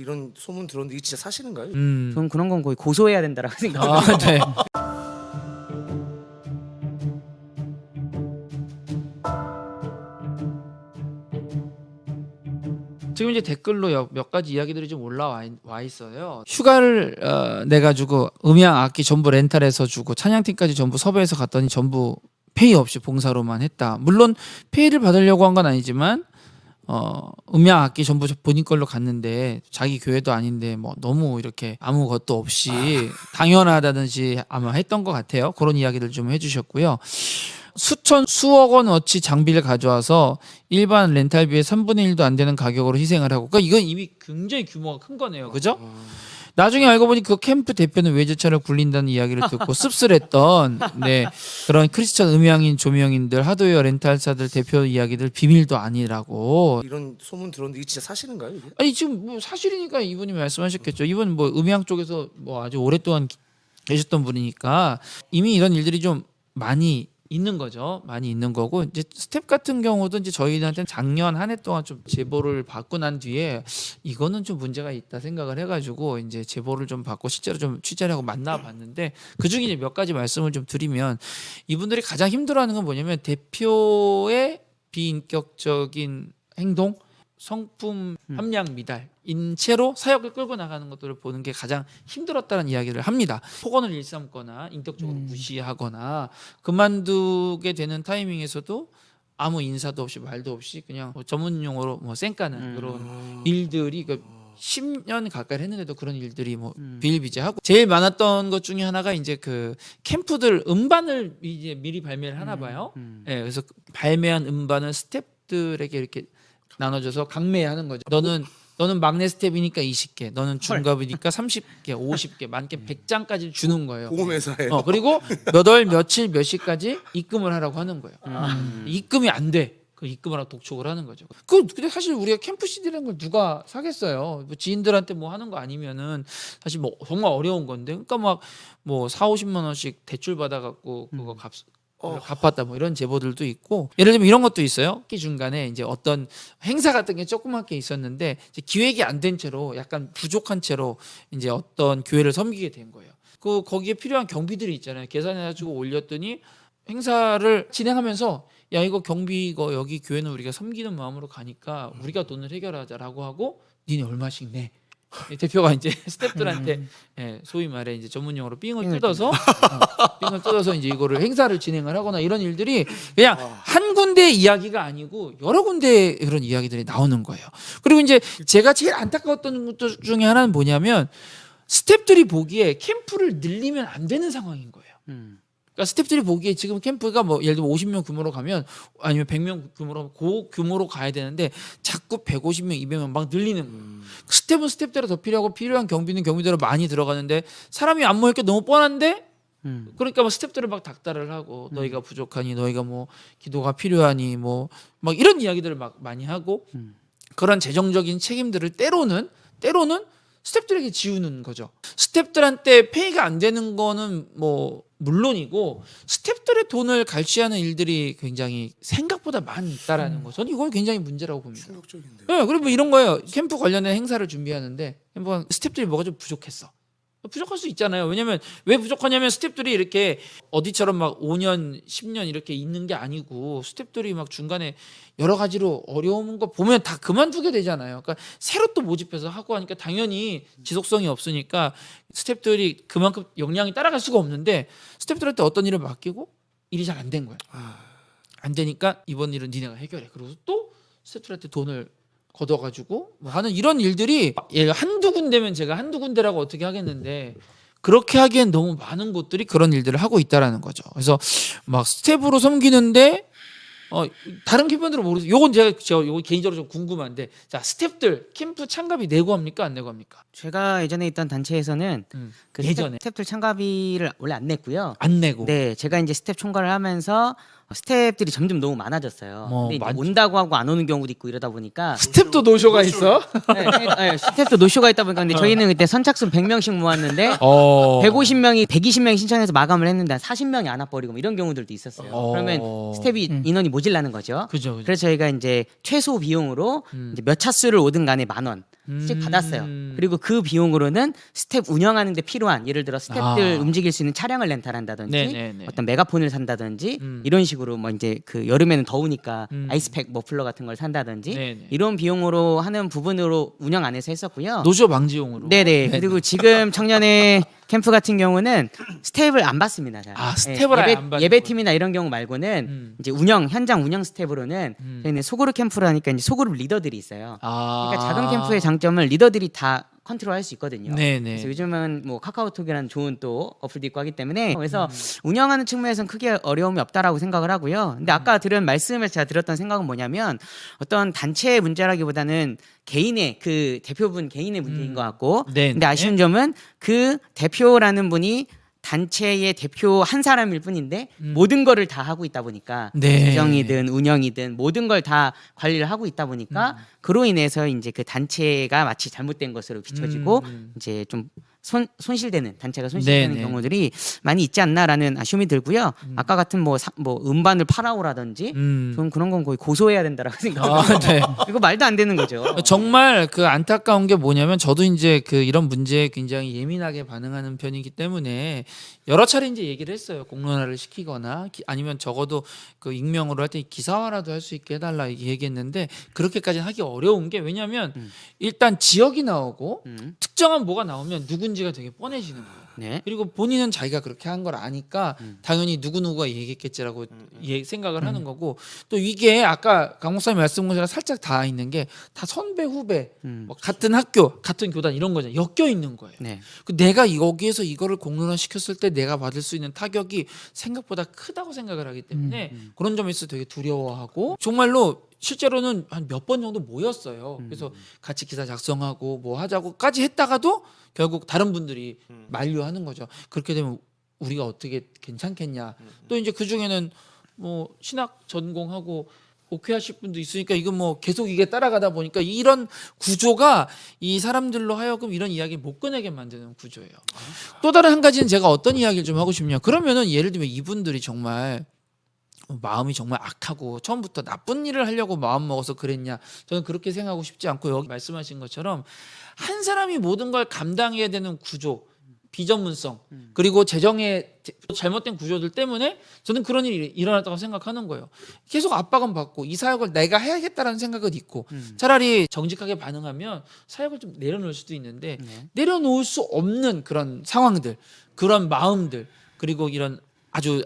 이런 소문 들었는데 이게 진짜 사실인가요? 저는 그런 건 거의 고소해야 된다라고 생각합니다. 아, 네. 지금 이제 댓글로 몇 가지 이야기들이 좀 올라와 있어요. 휴가를 내가지고 음향 악기 전부 렌탈해서 주고 찬양팀까지 전부 섭외해서 갔더니 전부 페이 없이 봉사로만 했다. 물론 페이를 받으려고 한 건 아니지만 음향 악기 전부 본인 걸로 갔는데 자기 교회도 아닌데 뭐 너무 이렇게 아무것도 없이 당연하다든지 아마 했던 것 같아요. 그런 이야기들 좀 해주셨고요. 수억 원어치 장비를 가져와서 일반 렌탈비의 3분의 1도 안 되는 가격으로 희생을 하고, 그러니까 이건 이미 굉장히 규모가 큰 거네요. 그죠? 나중에 알고 보니 그 캠프 대표는 외제차를 굴린다는 이야기를 듣고 씁쓸했던 그런 크리스천 음향인 조명인들 하드웨어 렌탈사들 대표 이야기들 비밀도 아니라고. 이런 소문 들었는데 이게 진짜 사실인가요? 이게? 아니 지금 뭐 사실이니까 이분이 말씀하셨겠죠. 이분 뭐 음향 쪽에서 뭐 아주 오랫동안 계셨던 분이니까 이미 이런 일들이 좀 많이 있는 거죠. 많이 있는 거고, 이제 스텝 같은 경우도 이제 저희한테는 작년 한 해 동안 좀 제보를 받고 난 뒤에 이거는 좀 문제가 있다 생각을 해가지고 이제 제보를 좀 받고 실제로 좀 취재를 하고 만나봤는데, 그 중에 이제 몇 가지 말씀을 좀 드리면, 이분들이 가장 힘들어하는 건 뭐냐면 대표의 비인격적인 행동, 성품 함량 미달인 채로 사역을 끌고 나가는 것들을 보는 게 가장 힘들었다는 이야기를 합니다. 폭언을 일삼거나 인격적으로 무시하거나 그만두게 되는 타이밍에서도 아무 인사도 없이 말도 없이 그냥 뭐 전문 용어로 뭐 쌩까는 그런 일들이 10년 가까이 했는데도 그런 일들이 뭐 비일비재하고, 제일 많았던 것 중에 하나가 이제 그 캠프들 음반을 이제 미리 발매를 하나 봐요. 네, 그래서 발매한 음반을 스태프들에게 이렇게 나눠줘서 강매하는 거죠. 너는 막내 스텝이니까 20개, 너는 중갑이니까 30개, 50개, 많게 100장까지 주는 거예요. 보험회사에. 그리고 몇 월 며칠 몇 시까지 입금을 하라고 하는 거예요. 입금이 안 돼. 그 입금을 하고 독촉을 하는 거죠. 근데 사실 우리가 캠프 CD라는 걸 누가 사겠어요? 뭐 지인들한테 뭐 하는 거 아니면은 사실 뭐 정말 어려운 건데, 그러니까 막 뭐 40-50만 원씩 대출 받아갖고 그거 갚았다 뭐 이런 제보들도 있고, 예를 들면 이런 것도 있어요. 기 중간에 이제 어떤 행사 같은 게 조그맣게 있었는데 이제 기획이 안 된 채로 약간 부족한 채로 이제 어떤 교회를 섬기게 된 거예요. 거기에 필요한 경비들이 있잖아요. 계산해가지고 올렸더니 행사를 진행하면서 야 이거 경비 이거 여기 교회는 우리가 섬기는 마음으로 가니까 우리가 돈을 해결하자라고 하고 니네 얼마씩 내. 대표가 이제 스태프들한테 소위 말해 이제 전문용어로 삥을 뜯어서 이제 이거를 행사를 진행을 하거나 이런 일들이 그냥 한 군데 이야기가 아니고 여러 군데 그런 이야기들이 나오는 거예요. 그리고 이제 제가 제일 안타까웠던 것 중에 하나는 뭐냐면, 스태프들이 보기에 캠프를 늘리면 안 되는 상황인 거예요. 그러니까 스태프들이 보기에 지금 캠프가 뭐 예를 들면 50명 규모로 가면, 아니면 100명 규모로 규모로 가야 되는데 자꾸 150명, 200명 막 늘리는 거예요. 스텝은 스텝대로 더 필요하고 필요한 경비는 경비대로 많이 들어가는데 사람이 안 모일 게 너무 뻔한데, 그러니까 뭐 스텝들을 막 닥달을 하고 너희가 부족하니, 너희가 뭐 기도가 필요하니 뭐 막 이런 이야기들을 막 많이 하고, 그런 재정적인 책임들을 때로는 스태프들에게 지우는 거죠. 스태프들한테 페이가 안 되는 거는 뭐 물론이고, 스태프들의 돈을 갈취하는 일들이 굉장히 생각보다 많이 있다라는 거, 저는 이건 굉장히 문제라고 봅니다. 충격적인데요. 네, 그리고 뭐 이런 거예요. 캠프 관련된 행사를 준비하는데 스태프들이 뭐가 좀 부족했어. 부족할 수 있잖아요. 왜냐면 왜 부족하냐면, 스태프들이 이렇게 어디처럼 막 5년, 10년 이렇게 있는 게 아니고, 스태프들이 막 중간에 여러 가지로 어려운 거 보면 다 그만두게 되잖아요. 그러니까 새로 또 모집해서 하고 하니까 당연히 지속성이 없으니까 스태프들이 그만큼 역량이 따라갈 수가 없는데, 스태프들한테 어떤 일을 맡기고 일이 잘 안 된 거야. 안 되니까 이번 일은 니네가 해결해. 그리고 또 스태프들한테 돈을 걷어가지고 뭐 하는 이런 일들이, 한두 군데면 제가 한두 군데라고 어떻게 하겠는데, 그렇게 하기엔 너무 많은 곳들이 그런 일들을 하고 있다라는 거죠. 그래서 막 스텝으로 섬기는데 다른 캠프들은 모르겠어요. 요건 제가 요거 개인적으로 좀 궁금한데, 자 스텝들 캠프 참가비 내고 합니까 안 내고 합니까? 제가 예전에 있던 단체에서는 그 예전에 스텝들 참가비를 원래 안 냈고요. 안 내고. 네, 제가 이제 스텝 총괄을 하면서 스텝들이 점점 너무 많아졌어요. 근데 이제 온다고 하고 안 오는 경우도 있고 이러다 보니까 스텝도 노쇼가 있어? 네, 스텝도 노쇼가 있다 보니까, 근데 저희는 그때 선착순 100명씩 모았는데 150명이 신청해서 마감을 했는데 한 40명이 안 와버리고 뭐 이런 경우들도 있었어요. 그러면 스텝이 인원이 모질라는 거죠. 그죠. 그래서 저희가 이제 최소 비용으로 이제 몇 차수를 오든 간에 10,000원, 수직 받았어요. 그리고 그 비용으로는 스텝 운영하는데 필요한 예를 들어 스텝들 움직일 수 있는 차량을 렌탈한다든지 네네네. 어떤 메가폰을 산다든지 이런 식으로 뭐 이제 그 여름에는 더우니까 아이스팩 머플러 같은 걸 산다든지 네네. 이런 비용으로 하는 부분으로 운영 안에서 했었고요. 노쇼 방지용으로. 네네. 그리고 지금 청년회 캠프 같은 경우는 스텝을 안 받습니다. 잘. 아, 스텝을 아예 안 받는 예배팀이나 이런 경우 말고는 이제 현장 운영 스텝으로는 저희는 소그룹 캠프를 하니까 이제 소그룹 리더들이 있어요. 그러니까 작은 캠프의 장점을 리더들이 다 컨트롤할 수 있거든요. 네네. 그래서 요즘은 뭐 카카오톡이라는 좋은 또 어플도 있고 하기 때문에 그래서 운영하는 측면에서는 크게 어려움이 없다라고 생각을 하고요. 근데 아까 들은 말씀에서 제가 들었던 생각은 뭐냐면 어떤 단체의 문제라기보다는 개인의 그 대표분 개인의 문제인 것 같고 네네. 근데 아쉬운 점은 그 대표라는 분이 단체의 대표 한 사람일 뿐인데 모든 거를 다 하고 있다 보니까 네. 재정이든 운영이든 모든 걸 다 관리를 하고 있다 보니까 그로 인해서 이제 그 단체가 마치 잘못된 것으로 비춰지고 이제 좀 손실되는 단체가 손실되는 네네. 경우들이 많이 있지 않나라는 아쉬움이 들고요. 아까 같은 뭐 음반을 팔아오라든지 좀 그런 건 거의 고소해야 된다라고 생각합니다. 네. 이거 말도 안 되는 거죠. 정말 그 안타까운 게 뭐냐면 저도 이제 그 이런 문제에 굉장히 예민하게 반응하는 편이기 때문에 여러 차례 이제 얘기를 했어요. 공론화를 시키거나 아니면 적어도 그 익명으로 할 때 기사화라도 할 수 있게 해달라 얘기했는데 그렇게까지는 하기 어려운 게 왜냐하면 일단 지역이 나오고 특정한 뭐가 나오면 누군지가 되게 뻔해지는 거예요. 네. 그리고 본인은 자기가 그렇게 한 걸 아니까 당연히 누구누구가 얘기했겠지라고 생각을 하는 거고 또 이게 아까 강 목사님 말씀 것처럼 살짝 다 있는 게 다 선배 후배 뭐 같은 학교 같은 교단 이런 거잖아요. 엮여 있는 거예요. 네. 내가 여기에서 이거를 공론화 시켰을 때 내가 받을 수 있는 타격이 생각보다 크다고 생각을 하기 때문에 그런 점에서 되게 두려워하고 정말로 실제로는 한 몇 번 정도 모였어요. 그래서 같이 기사 작성하고 뭐 하자고까지 했다가도 결국 다른 분들이 만류하는 거죠. 그렇게 되면 우리가 어떻게 괜찮겠냐. 또 이제 그 중에는 뭐 신학 전공하고 목회하실 분도 있으니까 이건 뭐 계속 이게 따라가다 보니까 이런 구조가 이 사람들로 하여금 이런 이야기를 못 꺼내게 만드는 구조예요. 또 다른 한 가지는 제가 어떤 이야기를 좀 하고 싶냐. 그러면은 예를 들면 이분들이 정말 마음이 정말 악하고 처음부터 나쁜 일을 하려고 마음 먹어서 그랬냐. 저는 그렇게 생각하고 싶지 않고 여기 말씀하신 것처럼 한 사람이 모든 걸 감당해야 되는 구조, 비전문성 그리고 재정의 잘못된 구조들 때문에 저는 그런 일이 일어났다고 생각하는 거예요. 계속 압박은 받고 이 사역을 내가 해야겠다라는 생각은 있고 차라리 정직하게 반응하면 사역을 좀 내려놓을 수도 있는데 내려놓을 수 없는 그런 상황들, 그런 마음들 그리고 이런 아주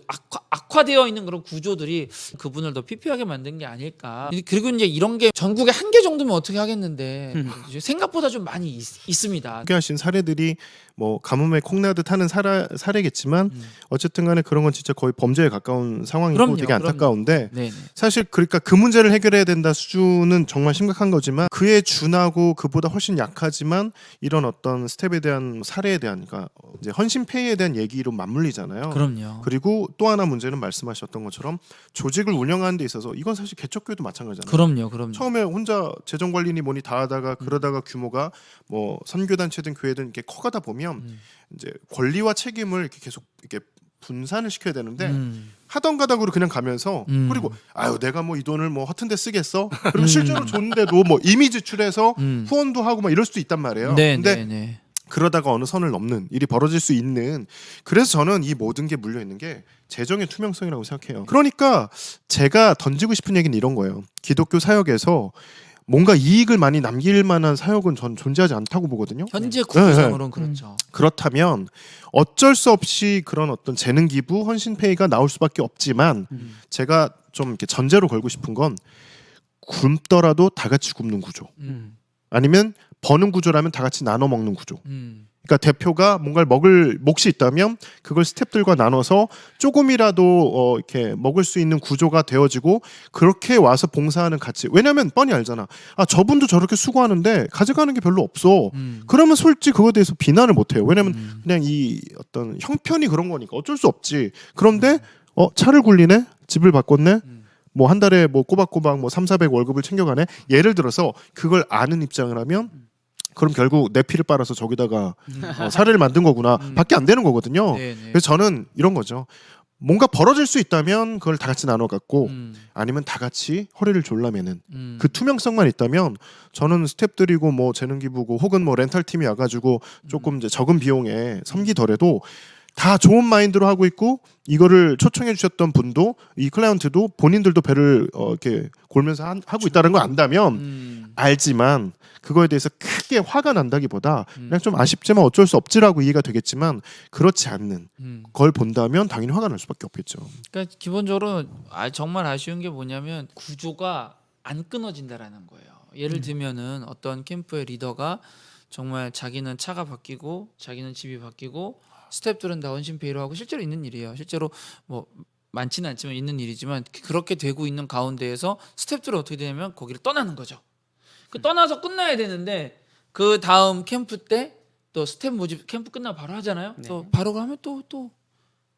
악화되어 있는 그런 구조들이 그분을 더 피폐하게 만든 게 아닐까. 그리고 이제 이런 게 전국에 한 개 정도면 어떻게 하겠는데 생각보다 좀 많이 있습니다. 소개하신 사례들이 뭐 가뭄에 콩나듯 하는 사례겠지만 어쨌든 간에 그런 건 진짜 거의 범죄에 가까운 상황이고 그럼요, 되게 안타까운데 네네. 사실 그러니까 그 문제를 해결해야 된다 수준은 정말 심각한 거지만 그에 준하고 그보다 훨씬 약하지만 이런 어떤 스텝에 대한 사례에 대한 그러니까 이제 헌신페이에 대한 얘기로 맞물리잖아요. 그럼요. 그리고 또 하나 문제는 말씀하셨던 것처럼 조직을 운영하는 데 있어서 이건 사실 개척교회도 마찬가지잖아요. 그럼요. 처음에 혼자 재정 관리니 뭐니 다 하다가 그러다가 규모가 뭐 선교단체든 교회든 이렇게 커가다 보면 이제 권리와 책임을 이렇게 계속 이렇게 분산을 시켜야 되는데 하던 가닥으로 그냥 가면서 그리고 아유 내가 뭐 이 돈을 뭐 허튼데 쓰겠어? 그리고 실제로 줬는데도 뭐 이미 지출해서 후원도 하고 막 이럴 수도 있단 말이에요. 근데 그러다가 어느 선을 넘는 일이 벌어질 수 있는 그래서 저는 이 모든 게 물려 있는 게 재정의 투명성이라고 생각해요. 그러니까 제가 던지고 싶은 얘기는 이런 거예요. 기독교 사역에서 뭔가 이익을 많이 남길 만한 사역은 전 존재하지 않다고 보거든요. 현재 구조상으로는 그렇죠. 그렇다면 어쩔 수 없이 그런 어떤 재능 기부, 헌신페이가 나올 수밖에 없지만 제가 좀 이렇게 전제로 걸고 싶은 건 굶더라도 다 같이 굶는 구조. 아니면 버는 구조라면 다 같이 나눠 먹는 구조. 그러니까 대표가 뭔가를 먹을 몫이 있다면 그걸 스태프들과 나눠서 조금이라도 이렇게 먹을 수 있는 구조가 되어지고 그렇게 와서 봉사하는 가치. 왜냐하면 뻔히 알잖아. 아 저분도 저렇게 수고하는데 가져가는 게 별로 없어. 그러면 솔직히 그거에 대해서 비난을 못 해요. 왜냐하면 그냥 이 어떤 형편이 그런 거니까 어쩔 수 없지. 그런데 차를 굴리네, 집을 바꿨네. 뭐 한 달에 뭐 꼬박꼬박 뭐 300-400 월급을 챙겨가네. 예를 들어서 그걸 아는 입장을 하면 그럼 결국 내 피를 빨아서 저기다가 사례를 만든 거구나 밖에 안 되는 거거든요. 네네. 그래서 저는 이런 거죠. 뭔가 벌어질 수 있다면 그걸 다 같이 나눠 갖고 아니면 다 같이 허리를 졸라매는 그 투명성만 있다면 저는 스태프들이고 뭐 재능기부고 혹은 뭐 렌탈 팀이 와가지고 조금 이제 적은 비용에 섬기더라도 다 좋은 마인드로 하고 있고 이거를 초청해 주셨던 분도 이 클라이언트도 본인들도 배를 이렇게 골면서 하고 있다는 걸 안다면 알지만 그거에 대해서 크게 화가 난다기보다 그냥 좀 아쉽지만 어쩔 수 없지라고 이해가 되겠지만 그렇지 않는 걸 본다면 당연히 화가 날 수밖에 없겠죠. 그러니까 기본적으로 정말 아쉬운 게 뭐냐면 구조가 안 끊어진다라는 거예요. 예를 들면은 어떤 캠프의 리더가 정말 자기는 차가 바뀌고 자기는 집이 바뀌고 스태프들은 다 헌신페이로 하고 실제로 있는 일이에요. 실제로 뭐 많지는 않지만 있는 일이지만 그렇게 되고 있는 가운데에서 스태프들은 어떻게 되냐면 거기를 떠나는 거죠. 그 떠나서 끝나야 되는데 그 다음 캠프 때 또 스텝 모집 캠프 끝나고 바로 하잖아요. 네. 또 바로 가면 또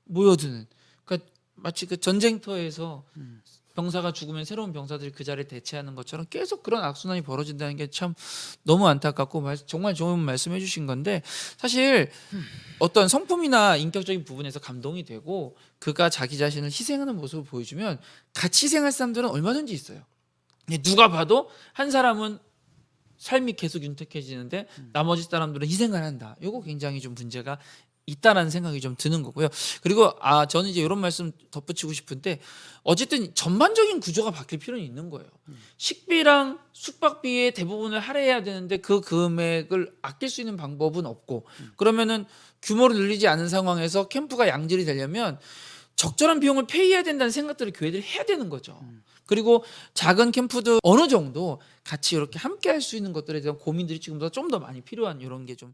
모여드는. 그러니까 마치 그 전쟁터에서 병사가 죽으면 새로운 병사들이 그 자리에 대체하는 것처럼 계속 그런 악순환이 벌어진다는 게 참 너무 안타깝고 정말 좋은 말씀해 주신 건데 사실 어떤 성품이나 인격적인 부분에서 감동이 되고 그가 자기 자신을 희생하는 모습을 보여주면 같이 희생할 사람들은 얼마든지 있어요. 누가 봐도 한 사람은 삶이 계속 윤택해지는데 나머지 사람들은 희생을 한다. 이거 굉장히 좀 문제가 있다라는 생각이 좀 드는 거고요. 그리고 저는 이제 이런 말씀 덧붙이고 싶은데 어쨌든 전반적인 구조가 바뀔 필요는 있는 거예요. 식비랑 숙박비의 대부분을 할애해야 되는데 그 금액을 아낄 수 있는 방법은 없고 그러면은 규모를 늘리지 않은 상황에서 캠프가 양질이 되려면 적절한 비용을 페이해야 된다는 생각들을 교회들이 해야 되는 거죠. 그리고 작은 캠프도 어느 정도 같이 이렇게 함께 할 수 있는 것들에 대한 고민들이 지금보다 좀 더 많이 필요한 이런 게 좀